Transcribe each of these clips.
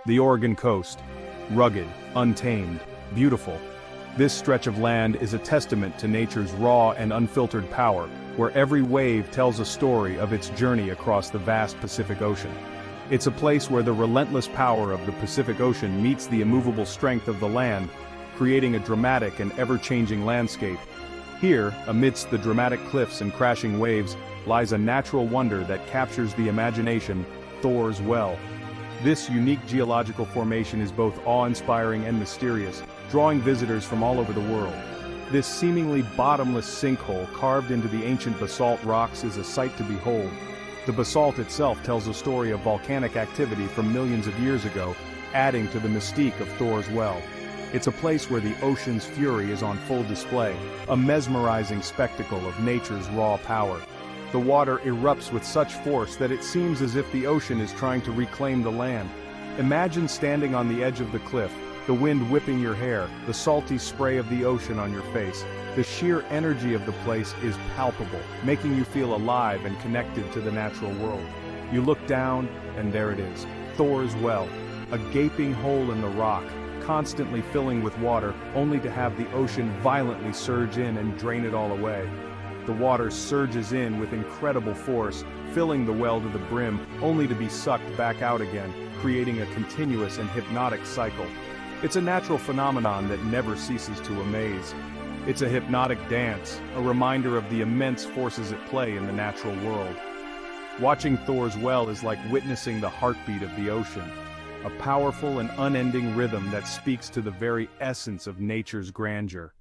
The Oregon coast. Rugged, untamed, beautiful. This stretch of land is a testament to nature's raw and unfiltered power, where every wave tells a story of its journey across the vast Pacific Ocean. It's a place where the relentless power of the Pacific Ocean meets the immovable strength of the land, creating a dramatic and ever-changing landscape. Here, amidst the dramatic cliffs and crashing waves, lies a natural wonder that captures the imagination, Thor's Well. This unique geological formation is both awe-inspiring and mysterious, drawing visitors from all over the world. This seemingly bottomless sinkhole carved into the ancient basalt rocks is a sight to behold. The basalt itself tells a story of volcanic activity from millions of years ago, adding to the mystique of Thor's Well. It's a place where the ocean's fury is on full display, a mesmerizing spectacle of nature's raw power. The water erupts with such force that it seems as if the ocean is trying to reclaim the land. Imagine standing on the edge of the cliff, the wind whipping your hair, the salty spray of the ocean on your face. The sheer energy of the place is palpable, making you feel alive and connected to the natural world. You look down, and there it is, Thor's Well, a gaping hole in the rock, constantly filling with water, only to have the ocean violently surge in and drain it all away. The water surges in with incredible force, filling the well to the brim, only to be sucked back out again, creating a continuous and hypnotic cycle. It's a natural phenomenon that never ceases to amaze. It's a hypnotic dance, a reminder of the immense forces at play in the natural world. Watching Thor's Well is like witnessing the heartbeat of the ocean, a powerful and unending rhythm that speaks to the very essence of nature's grandeur.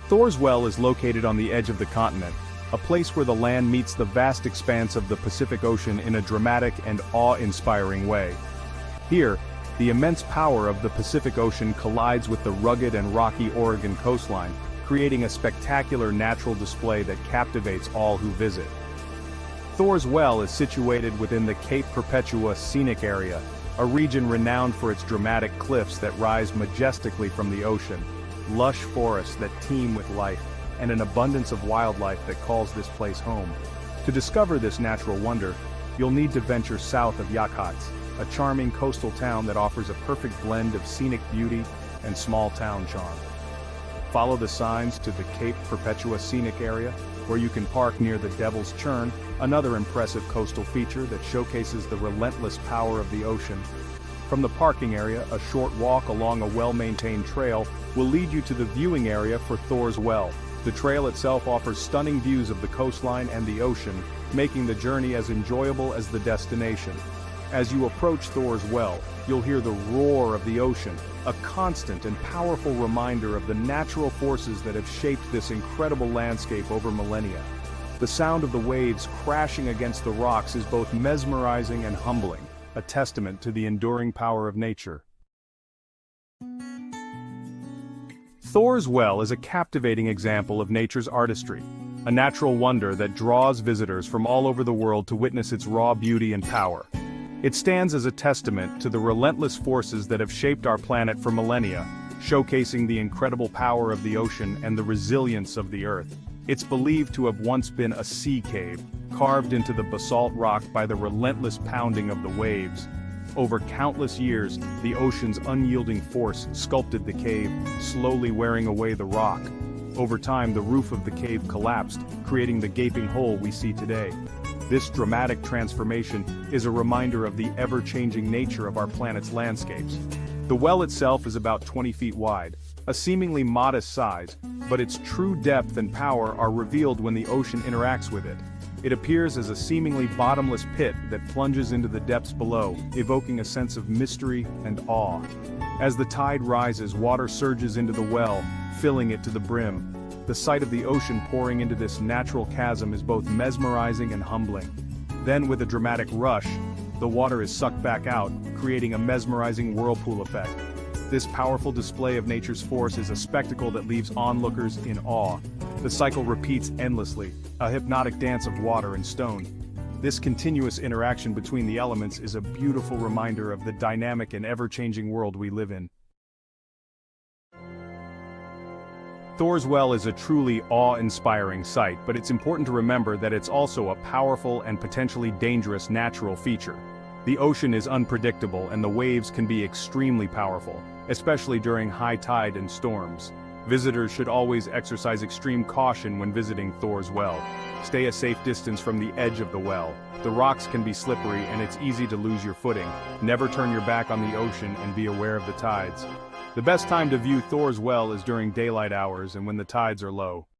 Thor's Well is located on the edge of the continent, a place where the land meets the vast expanse of the Pacific Ocean in a dramatic and awe-inspiring way. Here, the immense power of the Pacific Ocean collides with the rugged and rocky Oregon coastline, creating a spectacular natural display that captivates all who visit. Thor's Well is situated within the Cape Perpetua scenic area, a region renowned for its dramatic cliffs that rise majestically from the ocean, lush forests that teem with life, and an abundance of wildlife that calls this place home. To discover this natural wonder, you'll need to venture south of Yakuts, a charming coastal town that offers a perfect blend of scenic beauty and small-town charm. Follow the signs to the Cape Perpetua scenic area, where you can park near the Devil's Churn, another impressive coastal feature that showcases the relentless power of the ocean. From the parking area, a short walk along a well-maintained trail will lead you to the viewing area for Thor's Well. The trail itself offers stunning views of the coastline and the ocean, making the journey as enjoyable as the destination. As you approach Thor's Well, you'll hear the roar of the ocean, a constant and powerful reminder of the natural forces that have shaped this incredible landscape over millennia. The sound of the waves crashing against the rocks is both mesmerizing and humbling, a testament to the enduring power of nature. Thor's Well is a captivating example of nature's artistry, a natural wonder that draws visitors from all over the world to witness its raw beauty and power. It stands as a testament to the relentless forces that have shaped our planet for millennia, showcasing the incredible power of the ocean and the resilience of the earth. It's believed to have once been a sea cave, carved into the basalt rock by the relentless pounding of the waves. Over countless years, the ocean's unyielding force sculpted the cave, slowly wearing away the rock. Over time, the roof of the cave collapsed, creating the gaping hole we see today. This dramatic transformation is a reminder of the ever-changing nature of our planet's landscapes. The well itself is about 20 feet wide, a seemingly modest size, but its true depth and power are revealed when the ocean interacts with it. It appears as a seemingly bottomless pit that plunges into the depths below, evoking a sense of mystery and awe. As the tide rises, water surges into the well, filling it to the brim. The sight of the ocean pouring into this natural chasm is both mesmerizing and humbling. Then, with a dramatic rush, the water is sucked back out, creating a mesmerizing whirlpool effect. This powerful display of nature's force is a spectacle that leaves onlookers in awe. The cycle repeats endlessly, a hypnotic dance of water and stone. This continuous interaction between the elements is a beautiful reminder of the dynamic and ever-changing world we live in. Thor's Well is a truly awe-inspiring sight, but it's important to remember that it's also a powerful and potentially dangerous natural feature. The ocean is unpredictable and the waves can be extremely powerful, especially during high tide and storms. Visitors should always exercise extreme caution when visiting Thor's well. Stay a safe distance from the edge of the well. The rocks can be slippery and it's easy to lose your footing. Never turn your back on the ocean and be aware of the tides. The best time to view Thor's well is during daylight hours and when the tides are low.